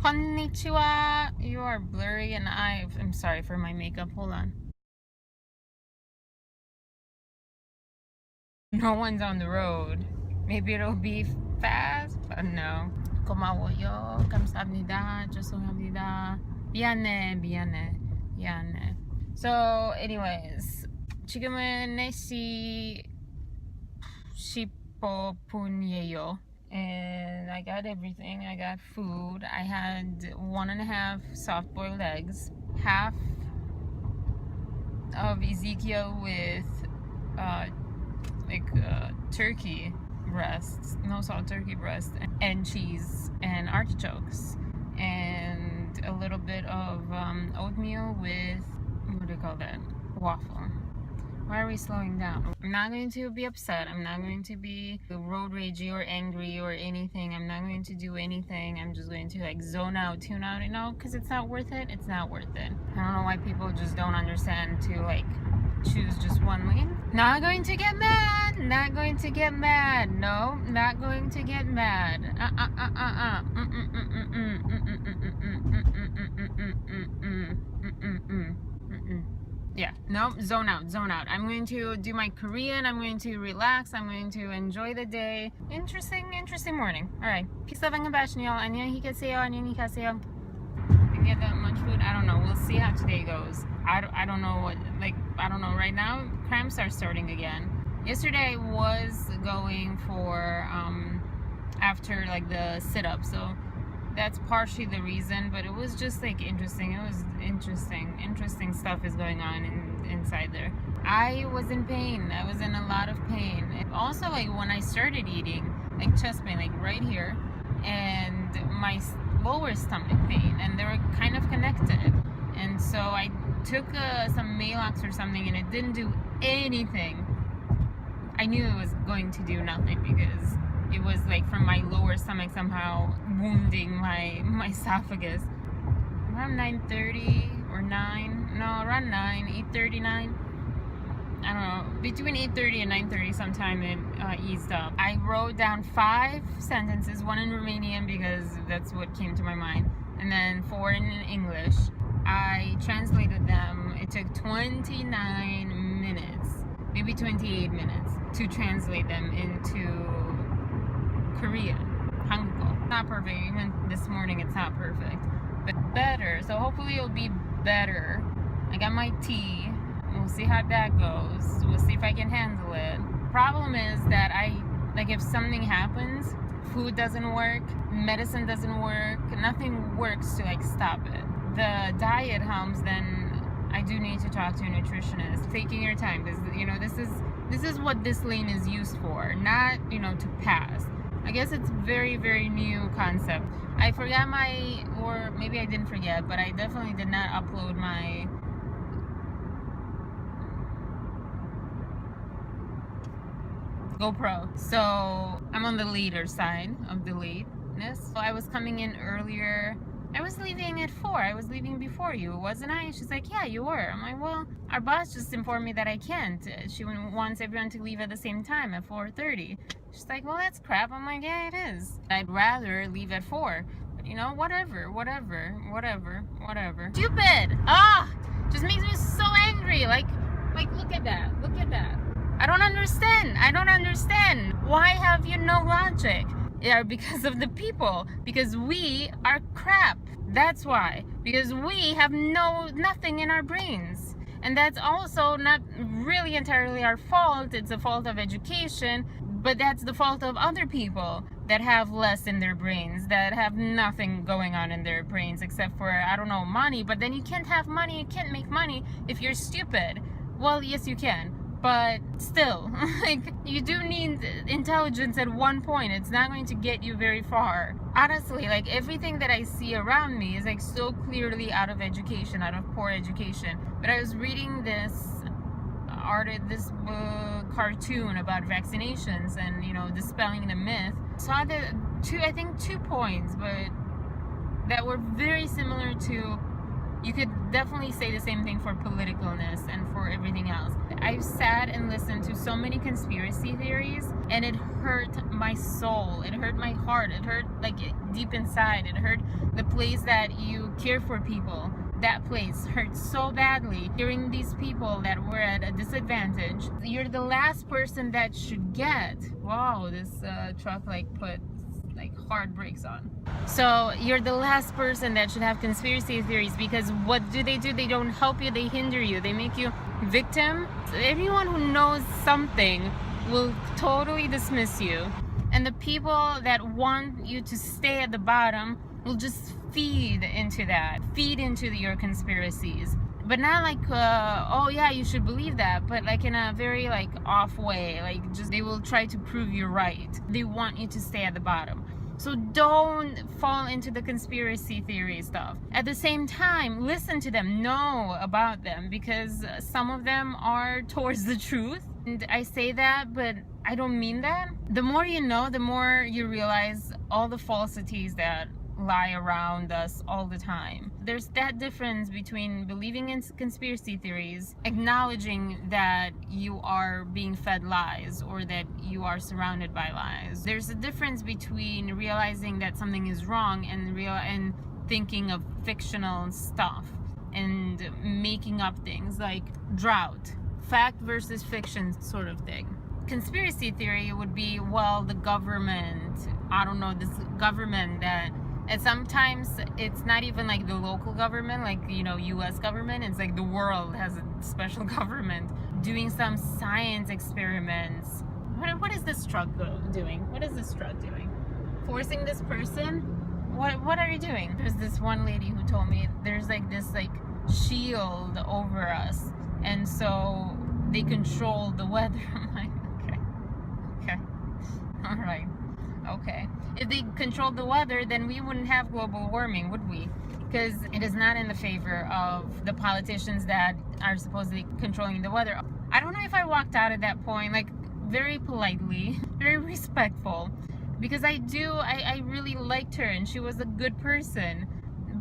Konnichiwa. You are blurry and I'm sorry for my makeup. Hold on. No one's on the road. Maybe it'll be fast, but no. 고마워요. 감사합니다. 죄송합니다. 미안해. So, anyways. 지금은 4시 10분이에요. And I got everything. I got food. I had 1.5 soft-boiled eggs, half of Ezekiel with turkey breasts, no salt turkey breast, and cheese and artichokes, and a little bit of oatmeal with, what do you call that? Waffle. Why are we slowing down? I'm not going to be upset. I'm not going to be road ragey or angry or anything. I'm not going to do anything. I'm just going to like zone out, tune out, because it's not worth it. It's not worth it. I don't know why people just don't understand to like choose just one lane. Not going to get mad. Not going to get mad. No, not going to get mad. Yeah, no, zone out. I'm going to do my Korean. I'm going to relax. I'm going to enjoy the day. Interesting morning. All right. Peace, love, and compassion, y'all. 안녕히 계세요. 안녕히 가세요. Didn't get that much food. I don't know. We'll see how today goes. I don't know what, I don't know. Right now, cramps are starting again. Yesterday I was going for, after like the sit-up. So that's partially the reason, but it was just like interesting. It was interesting stuff is going on inside there. I was in pain. I was in a lot of pain. And also, like when I started eating, like chest pain, like right here, and my lower stomach pain, and they were kind of connected. And so I took some Malox or something, and it didn't do anything. I knew it was going to do nothing because it was like from my lower stomach somehow wounding my esophagus. Around 9:30 or 9, no, around 8:39. I don't know, between 8:30 and 9:30 sometime it eased up. I wrote down 5 sentences, 1 in Romanian because that's what came to my mind, and then 4 in English. I translated them. It took 29 minutes, maybe 28 minutes to translate them into Korean, 한국어. Not perfect, even this morning it's not perfect, but better. So hopefully it'll be better. I got my tea. We'll see how that goes. We'll see if I can handle it. Problem is that if something happens, food doesn't work, medicine doesn't work, nothing works to like stop it. The diet helps, then I do need to talk to a nutritionist. Taking your time, because this is what this lane is used for, not to pass. I guess it's very, very new concept. I forgot or maybe I didn't forget, but I definitely did not upload my GoPro. So I'm on the later side of the lateness. So I was coming in earlier. I was leaving at 4. I was leaving before you, wasn't I? She's like, yeah, you were. I'm like, well, our boss just informed me that I can't. She wants everyone to leave at the same time at 4:30. She's like, well, that's crap. I'm like, yeah, it is. I'd rather leave at 4. But whatever. Stupid! Just makes me so angry. Like, look at that. I don't understand. Why have you no logic? Yeah, because of the people. Because we are crap. That's why. Because we have nothing in our brains. And that's also not really entirely our fault. It's a fault of education. But that's the fault of other people that have less in their brains, that have nothing going on in their brains except for, I don't know, money. But then you can't have money, you can't make money if you're stupid. Well, yes, you can. But still, like, you do need intelligence at one point. It's not going to get you very far. Honestly, like, everything that I see around me is like so clearly out of education, out of poor education. But I was reading this cartoon about vaccinations and dispelling the myth. Saw the 2 points, but that were very similar to You could definitely say the same thing for politicalness and for everything else. I've sat and listened to so many conspiracy theories, and it hurt my soul. It hurt my heart. It hurt like deep inside. It hurt the place that you care for people. That place hurt so badly. Hearing these people that were at a disadvantage, you're the last person that should get. Wow, this truck like put like hard brakes on. So you're the last person that should have conspiracy theories, because what do? They don't help you, they hinder you, they make you victim. Anyone who knows something will totally dismiss you, and the people that want you to stay at the bottom will just feed into that, feed into your conspiracies. But not like oh yeah, you should believe that, but like in a very like off way. Like just they will try to prove you right. They want you to stay at the bottom. So don't fall into the conspiracy theory stuff. At the same time, listen to them, know about them, because some of them are towards the truth. And I say that, but I don't mean that. The more you know, the more you realize all the falsities that lie around us all the time. There's that difference between believing in conspiracy theories, acknowledging that you are being fed lies or that you are surrounded by lies. There's a difference between realizing that something is wrong and thinking of fictional stuff and making up things like drought, fact versus fiction sort of thing. Conspiracy theory would be, well, the government, I don't know, this government that, and sometimes it's not even like the local government, like, you know, US government. It's like the world has a special government doing some science experiments. What is this truck doing? What is this truck doing? Forcing this person? What are you doing? There's this one lady who told me there's like this like shield over us, and so they control the weather. I'm like, okay, all right. Okay. If they controlled the weather, then we wouldn't have global warming, would we? Because it is not in the favor of the politicians that are supposedly controlling the weather. I don't know if I walked out at that point, like, very politely, very respectful, because I really liked her and she was a good person,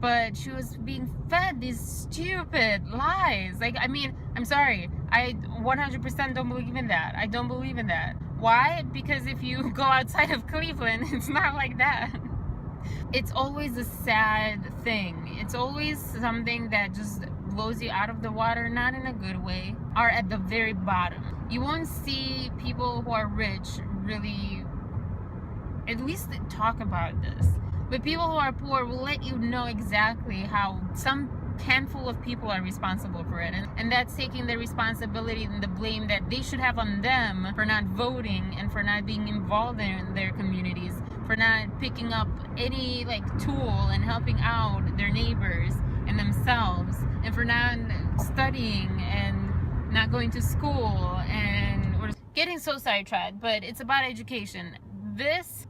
but she was being fed these stupid lies. Like, I mean, I'm sorry, I 100% don't believe in that. I don't believe in that. Why? Because if you go outside of Cleveland, it's not like that. It's always a sad thing. It's always something that just blows you out of the water, not in a good way, are at the very bottom. You won't see people who are rich really, at least talk about this. But people who are poor will let you know exactly how some handful of people are responsible for it, and that's taking the responsibility and the blame that they should have on them for not voting and for not being involved in their communities, for not picking up any like tool and helping out their neighbors and themselves, and for not studying and not going to school. And we're getting so sidetracked, but it's about education. This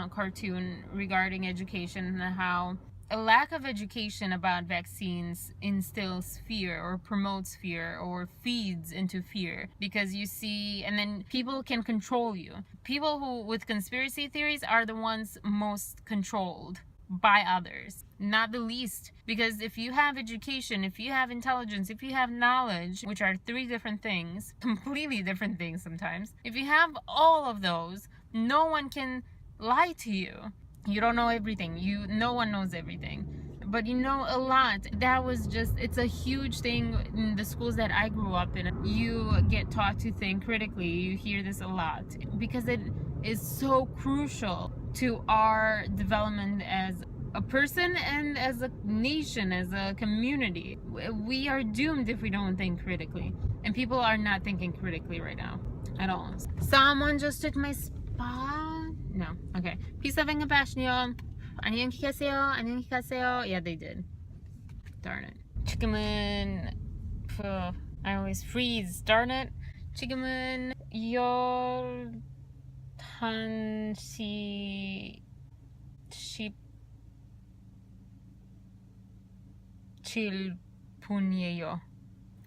cartoon regarding education and how a lack of education about vaccines instills fear or promotes fear or feeds into fear, because you see, and then people can control you. People who with conspiracy theories are the ones most controlled by others, not the least, because if you have education, if you have intelligence, if you have knowledge, which are three different things, completely different things sometimes, if you have all of those, no one can lie to you. You don't know everything. No one knows everything, but you know a lot. That was just, it's a huge thing in the schools that I grew up in. You get taught to think critically. You hear this a lot because it is so crucial to our development as a person and as a nation, as a community. We are doomed if we don't think critically, and people are not thinking critically right now at all. Someone just took my spot. No. Okay. Peace, love, and compassion, y'all. 안녕히 가세요. Yeah, they did. Darn it. 지금은 I always freeze. Darn it. 지금은 11시 17분이에요.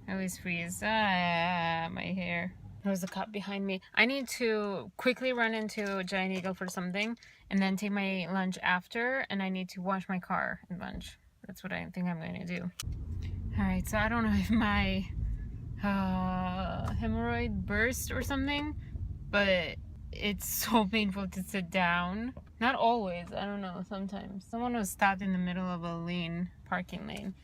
I always freeze. My hair. There's a cop behind me. I need to quickly run into Giant Eagle for something and then take my lunch after, and I need to wash my car and lunch. That's what I think I'm going to do. Alright, so I don't know if my hemorrhoid burst or something, but it's so painful to sit down. Not always, I don't know, sometimes. Someone was stopped in the middle of a lane, parking lane.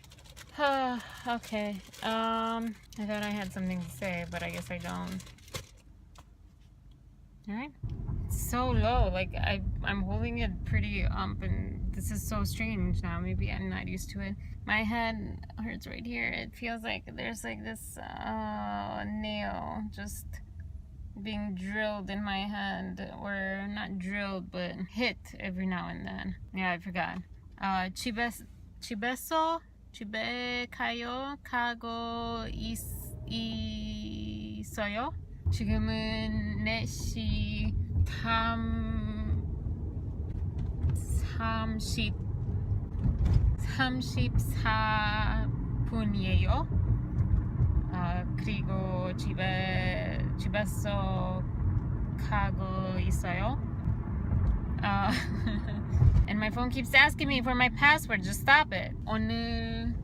Okay, I thought I had something to say, but I guess I don't. Alright. It's so low, like I'm holding it pretty up, and this is so strange now. Maybe I'm not used to it. My head hurts right here. It feels like there's like this nail just being drilled in my head, or not drilled, but hit every now and then. Yeah, I forgot. 집에 가요 가고 있어요. 지금은 4시 34분이에요. 그리고 집에서 가고 있어요. And my phone keeps asking me for my password. Just stop it. 오늘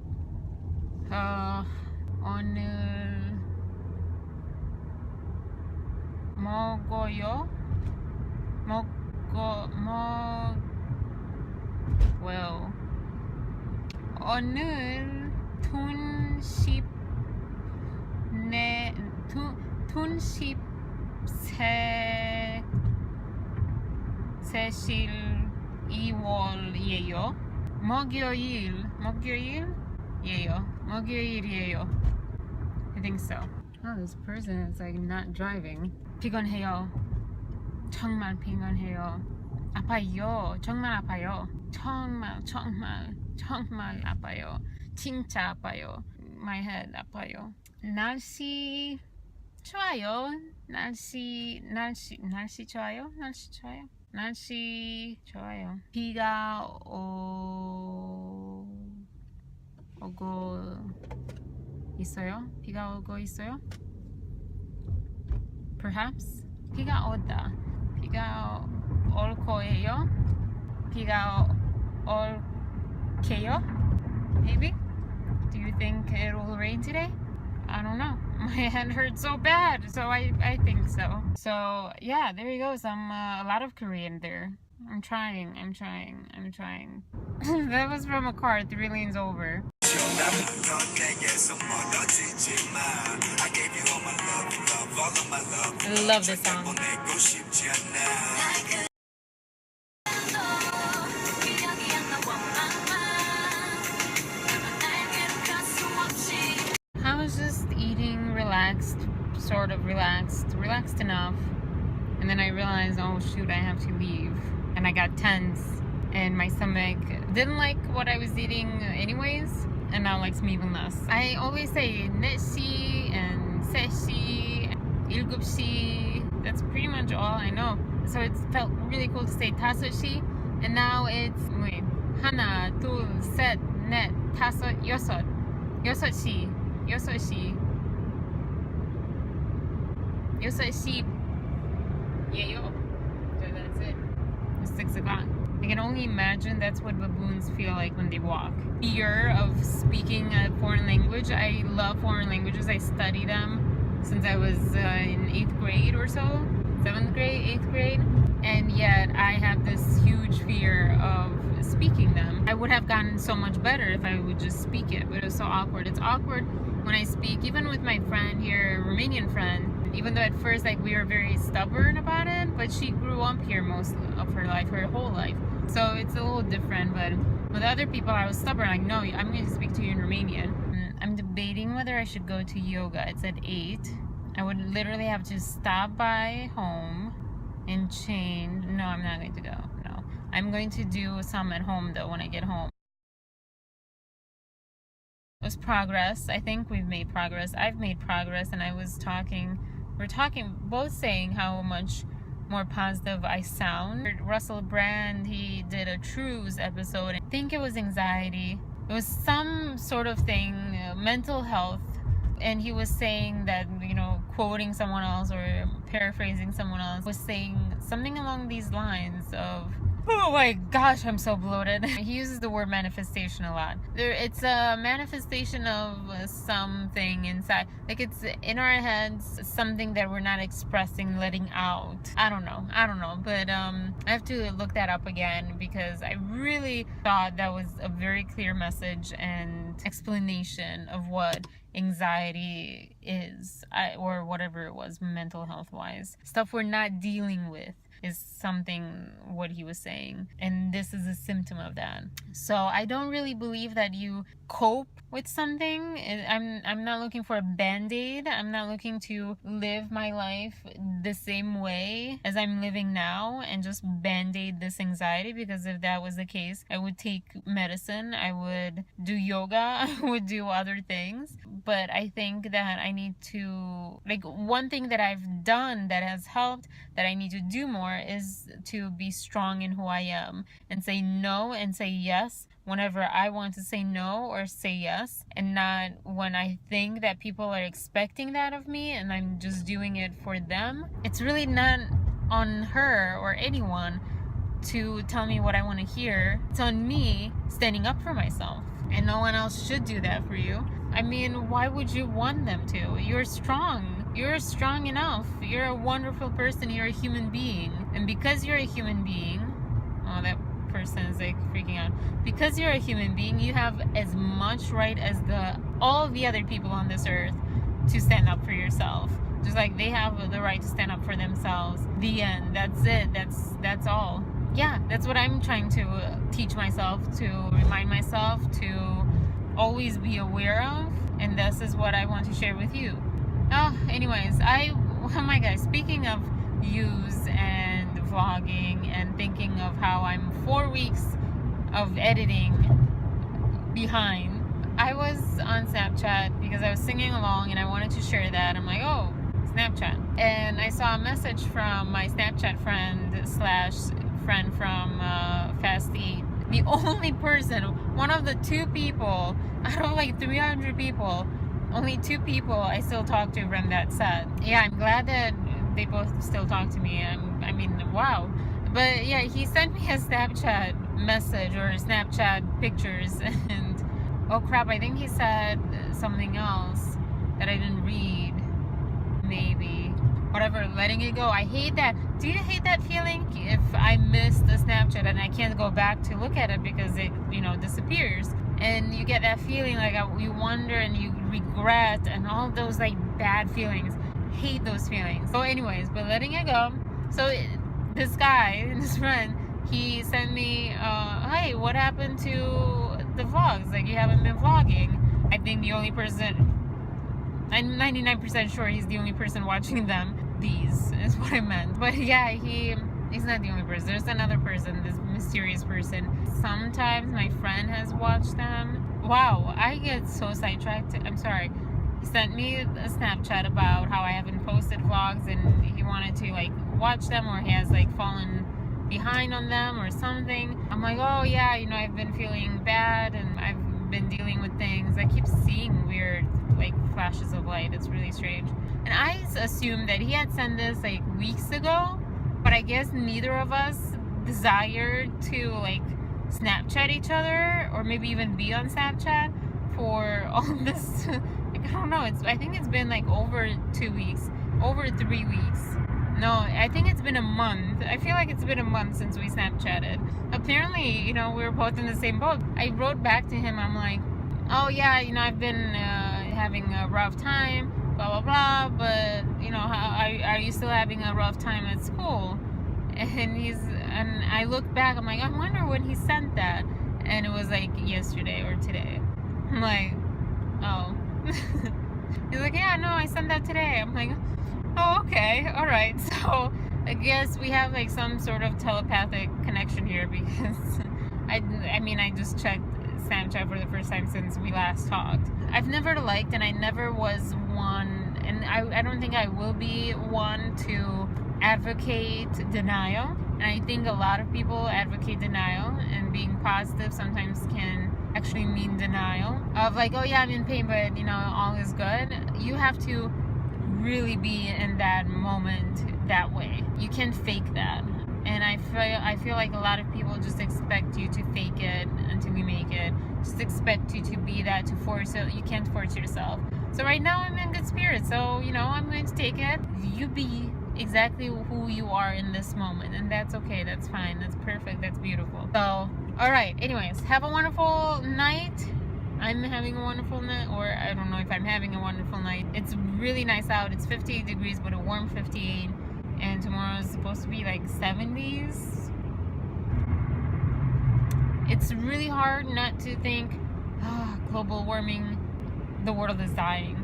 먹어요. well, 오늘 세실 2월이에요. 목요일이에요. I think so. Oh, this person is like not driving. 피곤해요. 정말 피곤해요. 아파요. 정말 아파요. 정말 아파요. 진짜 아파요. My head 아파요. 날씨 좋아요. 날씨 좋아요. 날씨 좋아요. 비가 오고 있어요. Perhaps. 비가 오다. 비가 올 거예요. 비가 올게요. Maybe. Do you think it will rain today? I don't know. My head hurts so bad, so I think so. So yeah, there you go. Some a lot of Korean there. I'm trying. That was from a car 3 lanes over. I love this song. I was just eating relaxed, sort of relaxed enough, and then I realized, oh shoot, I have to leave, and I got tense, and my stomach didn't like what I was eating anyways, and now likes me even less. I always say 4시 and 3시, 7시, that's pretty much all I know. So it felt really cool to say 5시, and now it's 하나, 둘, 셋, 넷, 다섯, 여섯, 6시. 6시. Yeah, so that's it. It's 6 o'clock. I can only imagine that's what baboons feel like when they walk. Fear of speaking a foreign language. I love foreign languages. I study them since I was in 8th grade or so. 7th grade, 8th grade. And yet I have this huge fear of speaking them. I would have gotten so much better if I would just speak it, but it was so awkward. It's awkward when I speak, even with my friend here, Romanian friend, even though at first like we were very stubborn about it, but she grew up here most of her life, her whole life. So it's a little different, but with other people I was stubborn, like, no, I'm going to speak to you in Romanian. I'm debating whether I should go to yoga. It's at 8. I would literally have to stop by home and change. No, I'm not going to go. No. I'm going to do some at home though when I get home. It was progress. I think we've made progress. I've made progress, and we're talking, both saying how much more positive I sound. Russell Brand, he did a Trues episode. I think it was anxiety. It was some sort of thing, mental health. And he was saying that, quoting someone else or paraphrasing someone else, was saying something along these lines of Oh my gosh, I'm so bloated. He uses the word manifestation a lot. It's a manifestation of something inside. Like it's in our heads, something that we're not expressing, letting out. I don't know. But I have to look that up again because I really thought that was a very clear message and explanation of what anxiety is, or whatever it was, mental health wise. Stuff we're not dealing with is something what he was saying, and this is a symptom of that. So I don't really believe that you cope with something. I'm not looking for a band-aid. I'm not looking to live my life the same way as I'm living now and just band-aid this anxiety, because if that was the case, I would take medicine, I would do yoga, I would do other things. But I think that I need to, like, one thing that I've done that has helped, that I need to do more, is to be strong in who I am and say no and say yes whenever I want to say no or say yes, and not when I think that people are expecting that of me and I'm just doing it for them. It's really not on her or anyone to tell me what I want to hear. It's on me standing up for myself, and no one else should do that for you. I mean, why would you want them to? You're strong. You're strong enough. You're a wonderful person. You're a human being. And because you're a human being, oh, that person is like freaking out. Because you're a human being, you have as much right as all the other people on this earth to stand up for yourself. Just like they have the right to stand up for themselves. The end. That's it. That's all. Yeah, that's what I'm trying to teach myself, to remind myself to always be aware of, and this is what I want to share with you. Oh, anyways, oh my gosh, speaking of views and vlogging and thinking of how I'm 4 weeks of editing behind, I was on Snapchat because I was singing along and I wanted to share that. I'm like, oh, Snapchat. And I saw a message from my Snapchat friend from Fast Eat. The only person, one of the 2 people out of like 300 people, only 2 people I still talk to from that set. Yeah, I'm glad that they both still talk to me. I mean, wow. But yeah, he sent me a Snapchat message or Snapchat pictures, and oh crap, I think he said something else that I didn't read. Maybe. Whatever, letting it go. I hate that. Do you hate that feeling? If I missed a Snapchat and I can't go back to look at it because it, disappears, and you get that feeling like you wonder and you regret and all those like bad feelings. Hate those feelings. So anyways, but letting it go. So this guy, this friend, he sent me, hey, what happened to the vlogs? Like, you haven't been vlogging. I think the only person, I'm 99% sure he's the only person watching them. These is what I meant. But yeah, he's not the only person. There's another person, this mysterious person. Sometimes my friend has watched them. Wow, I get so sidetracked. I'm sorry. He sent me a Snapchat about how I haven't posted vlogs and he wanted to like watch them, or he has like fallen behind on them or something. I'm like, oh yeah, I've been feeling bad and I've been dealing with things. I keep seeing weird like flashes of light. It's really strange. And I assumed that he had sent this like weeks ago, but I guess neither of us desired to like Snapchat each other, or maybe even be on Snapchat for all this. Like, I don't know. I think it's been like over 2 weeks, over 3 weeks. No, I think it's been a month. I feel like it's been a month since we Snapchatted. Apparently, we were both in the same boat. I wrote back to him. I'm like, oh yeah, I've been having a rough time, blah blah blah. But are you still having a rough time at school? And I look back. I'm like, I wonder when he sent that, and it was like yesterday or today. I'm like, oh. He's like, yeah, no, I sent that today. I'm like, oh, okay, all right. So I guess we have like some sort of telepathic connection here, because I just checked Snapchat for the first time since we last talked. I've never liked, and I never was one, and I don't think I will be one to advocate denial. And I think a lot of people advocate denial, and being positive sometimes can actually mean denial of like, oh yeah, I'm in pain, but all is good. You have to really be in that moment that way. You can't fake that. And I feel like a lot of people just expect you to fake it until you make it. Just expect you to be that, to force it. You can't force yourself. So right now I'm in good spirits. So, you know, I'm going to take it. You be exactly who you are in this moment. And that's okay. That's fine. That's perfect. That's beautiful. So, all right. Anyways, have a wonderful night. I'm having a wonderful night, or I don't know if I'm having a wonderful night. It's really nice out. It's 58 degrees, but a warm 58. And tomorrow is supposed to be like 70s. It's really hard not to think, global warming, the world is dying.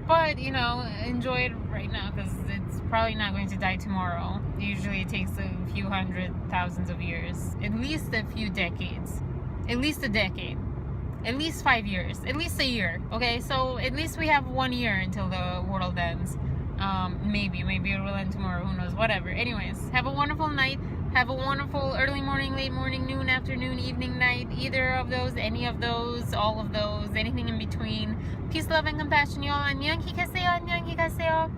But, you know, enjoy it right now, because it's probably not going to die tomorrow. Usually it takes a few hundred thousands of years. At least a few decades. At least a decade. At least 5 years. At least a year. Okay, so at least we have 1 year until the world ends. Maybe it will end tomorrow. Who knows? Whatever. Anyways, have a wonderful night. Have a wonderful early morning, late morning, noon, afternoon, evening, night. Either of those, any of those, all of those, anything in between. Peace, love, and compassion, y'all. 안녕히 가세요. 안녕히 가세요.